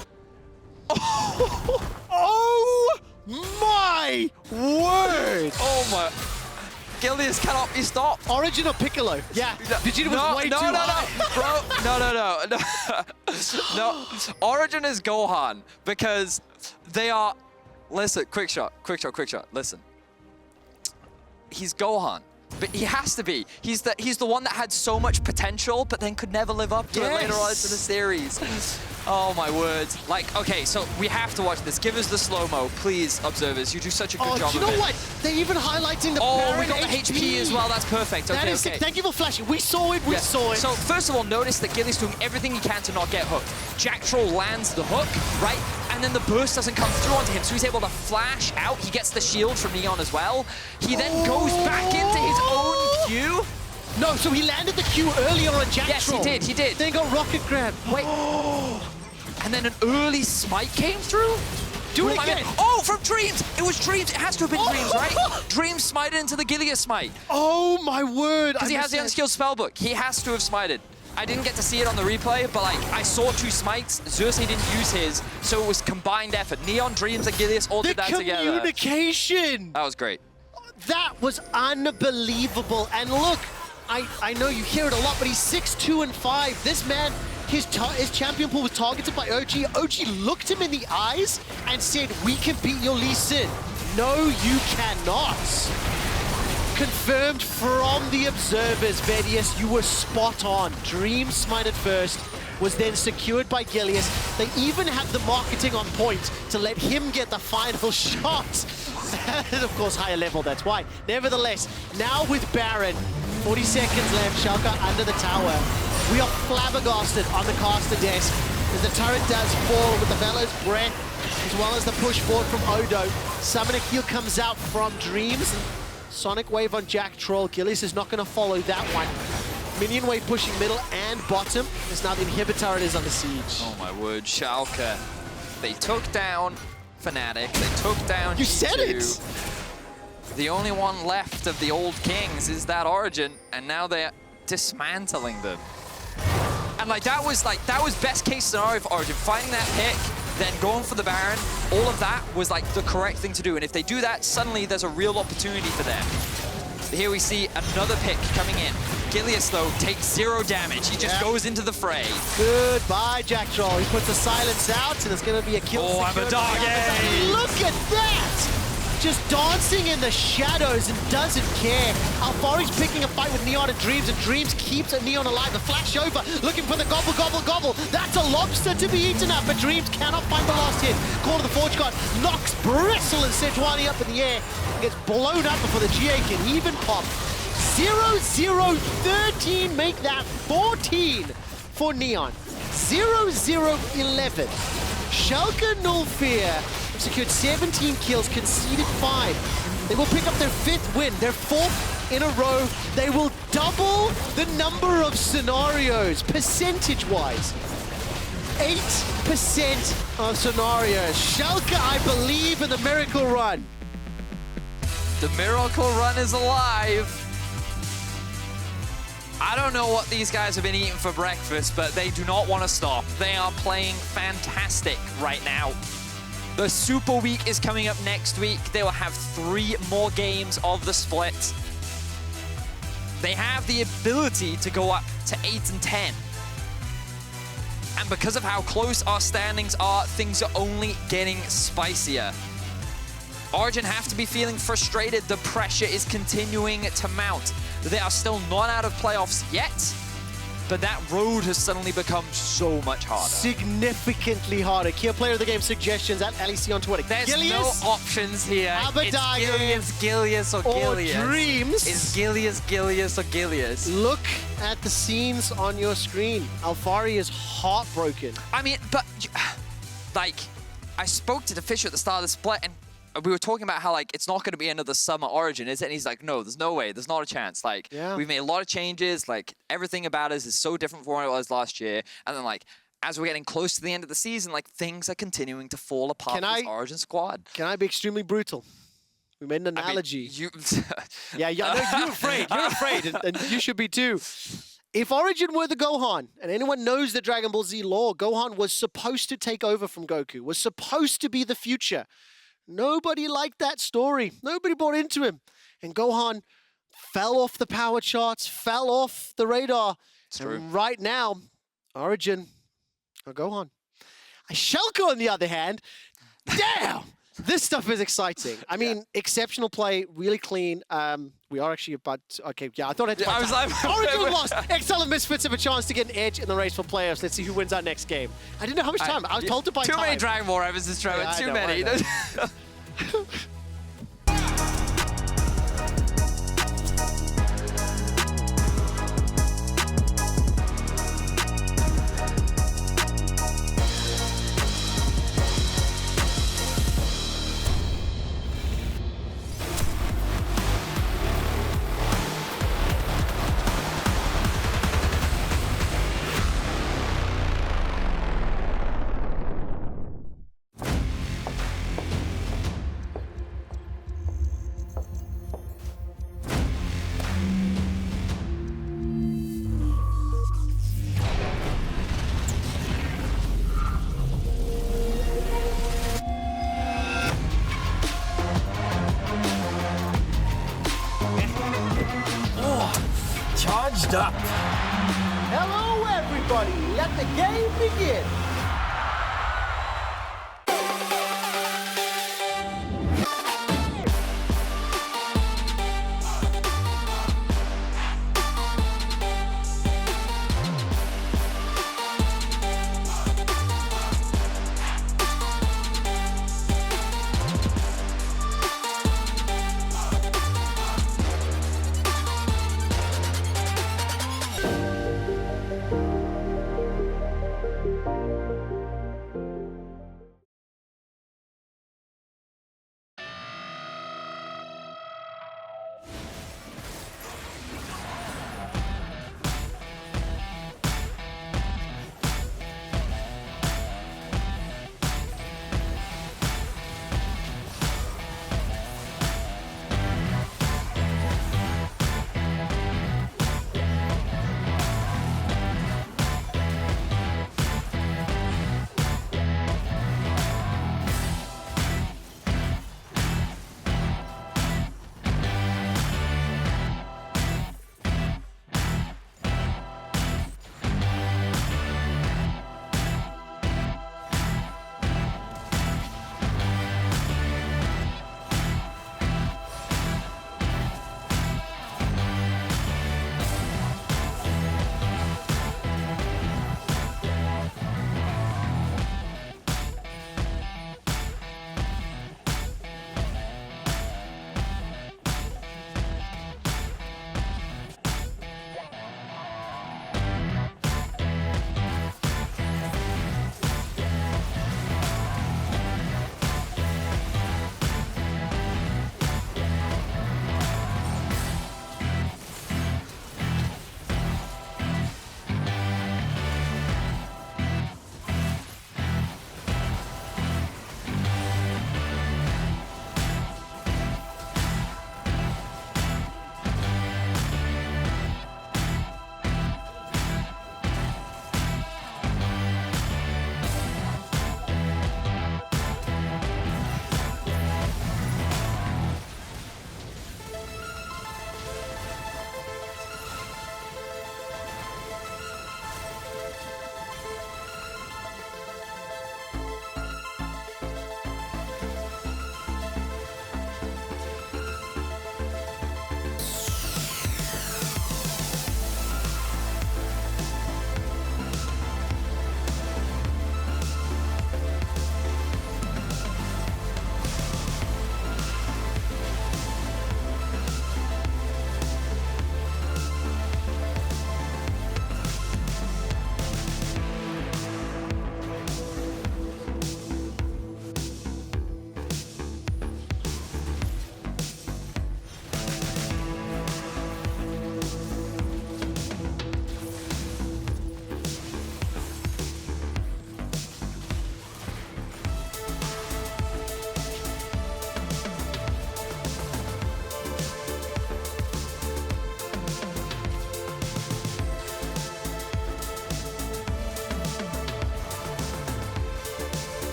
Oh my word! Oh my. Gilius cannot be stopped. Origen or Piccolo? Yeah, Vegeta was way too high. Bro, no. Origen is Gohan because they are. Listen, Quickshot, listen. He's Gohan. But he has to be. He's the one that had so much potential, but then could never live up to it later on into the series. Oh my word. Like, okay, so we have to watch this. Give us the slow-mo, please, observers. You do such a good job of it. Do you know what? They're even highlighting the we got the HP as well. That's perfect. Okay, okay. Thank you for flashing. We saw it. We saw it. So first of all, notice that Gilius doing everything he can to not get hooked. Jack Troll lands the hook, right? And then the burst doesn't come through onto him, so he's able to flash out. He gets the shield from Neon as well. He then goes back into his own Q. No, so he landed the Q earlier on Jack Troll. Yes, he did. Then got rocket grab. Wait. And then an early smite came through? Do it again. Oh, from Dreams! It was Dreams. It has to have been Dreams, right? Dreams smited into the Gilius smite. Oh my word. Because he has the unskilled spellbook. He has to have smited. I didn't get to see it on the replay, but like I saw 2 smites. Xerxe didn't use his, so it was combined effort. Neon, Dreams, and Gilius all did that together. The communication! That was great. That was unbelievable. And look, I know you hear it a lot, but he's 6-2 and 5. This man, his champion pool was targeted by OG. OG looked him in the eyes and said, "We can beat your Lee Sin." No, you cannot. Confirmed from the observers, Vedius, you were spot on. Dream smited first, was then secured by Gilius. They even had the marketing on point to let him get the final shot. And of course, higher level, that's why. Nevertheless, now with Baron, 40 seconds left, Schalke under the tower. We are flabbergasted on the caster desk as the turret does fall with the Velo's breath, as well as the push forward from Odo. Summoner heal comes out from Dreams. Sonic Wave on Jack Troll. Gilius is not going to follow that one. Minion Wave pushing middle and bottom. As now the inhibitor turret is under siege. Oh my word, Schalke. They took down Fnatic. They took down You G2. said it! The only one left of the old kings is that Origen, and now they're dismantling them. And like that was best case scenario for Origen. Finding that pick, then going for the Baron, all of that was like the correct thing to do. And if they do that, suddenly there's a real opportunity for them. Here we see another pick coming in. Gilius, though, takes 0 damage. He just goes into the fray. Goodbye, Jack Troll. He puts the silence out, and it's going to be a kill. Oh, Abbedagge! Look at that! Just dancing in the shadows and doesn't care. Alphari's picking a fight with Neon and Dreams keeps Neon alive. The flash over, looking for the gobble, gobble, gobble. That's a lobster to be eaten up, but Dreams cannot find the last hit. Call to the Forge God, knocks Bristle and Sejuani up in the air. Gets blown up before the GA can even pop. 0-0-13, make that 14 for Neon. 0-0-11. Schalke null fear. Secured 17 kills, conceded 5. They will pick up their 5th win, their 4th in a row. They will double the number of scenarios, percentage-wise. 8% of scenarios. Schalke, I believe in the miracle run. The miracle run is alive. I don't know what these guys have been eating for breakfast, but they do not want to stop. They are playing fantastic right now. The Super Week is coming up next week. They will have 3 more games of the split. They have the ability to go up to 8 and 10. And because of how close our standings are, things are only getting spicier. Origen have to be feeling frustrated. The pressure is continuing to mount. They are still not out of playoffs yet, but that road has suddenly become so much harder. Significantly harder. Key player of the game suggestions at LEC on Twitter. There's Gilius, no options here. Abbedagge, it's Gilius or Gilius. Dreams. It's Gilius or Gilius. Look at the scenes on your screen. Alphari is heartbroken. I mean, but like, I spoke to the Fisher at the start of the split, and we were talking about how, like, it's not going to be another summer Origen, is it? And he's like, no, there's no way. There's not a chance. Like, we've made a lot of changes. Like, everything about us is so different from what it was last year. And then, like, as we're getting close to the end of the season, like, things are continuing to fall apart for this Origen squad. Can I be extremely brutal? We made an analogy. I mean, yeah, I know you're afraid. You're afraid, and you should be too. If Origen were the Gohan, and anyone knows the Dragon Ball Z lore, Gohan was supposed to take over from Goku, was supposed to be the future. Nobody liked that story. Nobody bought into him. And Gohan fell off the power charts, fell off the radar. It's true. And right now, Origen or Gohan. Schalke, on the other hand, damn! This stuff is exciting. I mean, exceptional play, really clean. We are actually about... Okay, yeah, I thought I had to... I was like... Origen lost! Excel and Misfits have a chance to get an edge in the race for playoffs. Let's see who wins our next game. I didn't know how much time. I was told to buy time. Too many Dragon Ball references, Trevor. Yeah, Too many. Charged up. Hello, everybody. Let the game begin.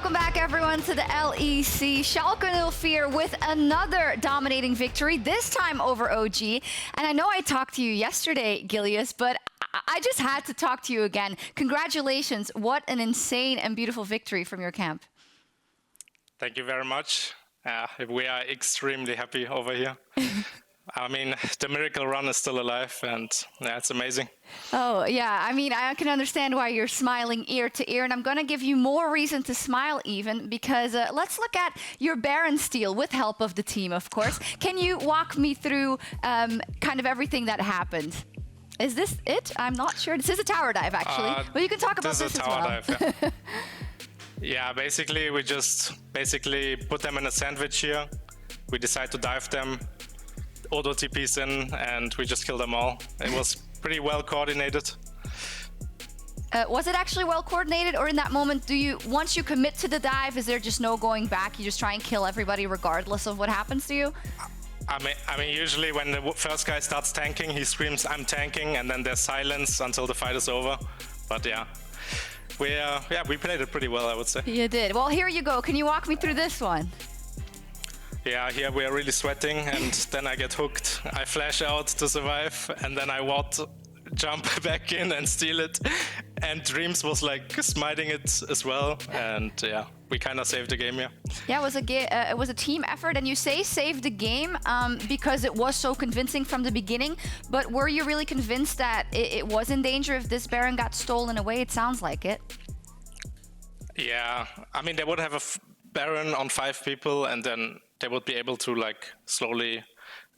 Welcome back, everyone, to the LEC Schalke 04 with another dominating victory, this time over OG. And I know I talked to you yesterday, Gilius, but I just had to talk to you again. Congratulations. What an insane and beautiful victory from your camp. Thank you very much. We are extremely happy over here. I mean, the miracle run is still alive, and yeah, it's amazing. Oh, yeah. I mean, I can understand why you're smiling ear to ear, and I'm going to give you more reason to smile even, because let's look at your Baron steal with help of the team, of course. Can you walk me through kind of everything that happened? Is this it? I'm not sure. This is a tower dive, actually. Well, you can talk about this as well. This is a tower dive, yeah. Yeah, basically, we just put them in a sandwich here. We decide to dive them. Odo TPs in, and we just killed them all. It was pretty well coordinated. Was it actually well coordinated, or in that moment, once you commit to the dive, is there just no going back? You just try and kill everybody regardless of what happens to you? I mean, usually when the first guy starts tanking, he screams, "I'm tanking," and then there's silence until the fight is over. But yeah, we played it pretty well, I would say. You did. Well, here you go. Can you walk me through this one? Yeah, here we are really sweating, and then I get hooked. I flash out to survive, and then I VoD jump back in and steal it. And Dreams was like smiting it as well, and yeah, we kind of saved the game here. Yeah, it was a team effort, and you say save the game because it was so convincing from the beginning. But were you really convinced that it was in danger if this Baron got stolen away? It sounds like it. Yeah, I mean, they would have a Baron on 5 people, and then they would be able to like slowly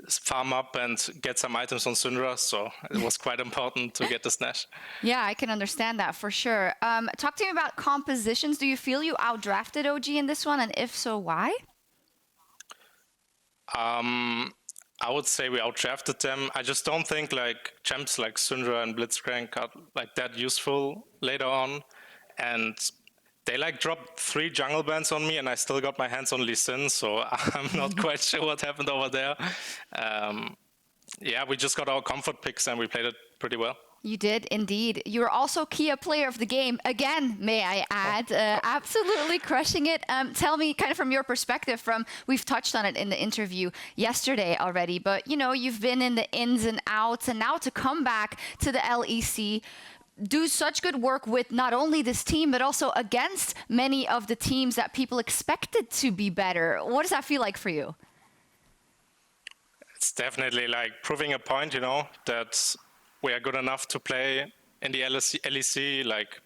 farm up and get some items on Syndra, so it was quite important to get the snatch. Yeah, I can understand that for sure. Talk to me about compositions. Do you feel you outdrafted OG in this one, and if so, why? I would say we outdrafted them. I just don't think like champs like Syndra and Blitzcrank are like that useful later on, and they like dropped 3 jungle bans on me, and I still got my hands on Lee Sin, so I'm not quite sure what happened over there. Yeah, we just got our comfort picks and we played it pretty well. You did indeed. You were also Kia player of the game again, may I add, absolutely crushing it. Tell me, kind of from your perspective, we've touched on it in the interview yesterday already, but you know, you've been in the ins and outs, and now to come back to the LEC, do such good work with not only this team, but also against many of the teams that people expected to be better. What does that feel like for you? It's definitely like proving a point, you know, that we are good enough to play in the LEC. Like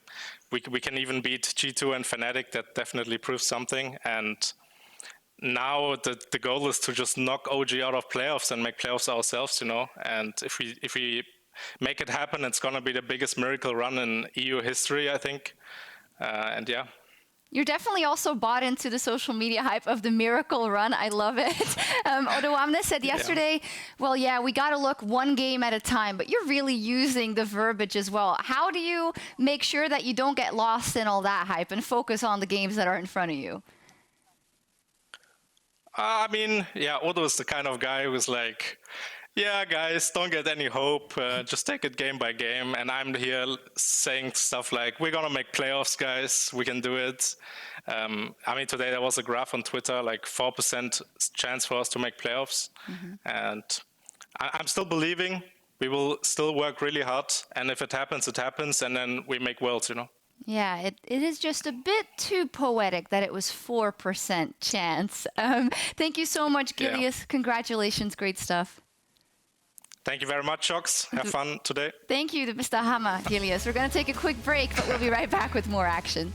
we can even beat G2 and Fnatic. That definitely proves something. And now the goal is to just knock OG out of playoffs and make playoffs ourselves, you know. And if we make it happen, it's going to be the biggest miracle run in EU history, I think. And yeah. You're definitely also bought into the social media hype of the miracle run. I love it. Odoamne said yesterday, well, yeah, we got to look one game at a time, but you're really using the verbiage as well. How do you make sure that you don't get lost in all that hype and focus on the games that are in front of you? I mean, yeah, Odo is the kind of guy who's like, yeah, guys, don't get any hope. Just take it game by game. And I'm here saying stuff like, we're going to make playoffs, guys. We can do it. I mean, today there was a graph on Twitter, like 4% chance for us to make playoffs. Mm-hmm. And I'm still believing. We will still work really hard. And if it happens, it happens. And then we make worlds, you know. Yeah, it is just a bit too poetic that it was 4% chance. Thank you so much, Gilius. Yeah. Congratulations. Great stuff. Thank you very much, Sjokz. Have fun today. Thank you, Mr. Hammer, Gilius. We're going to take a quick break, but we'll be right back with more action.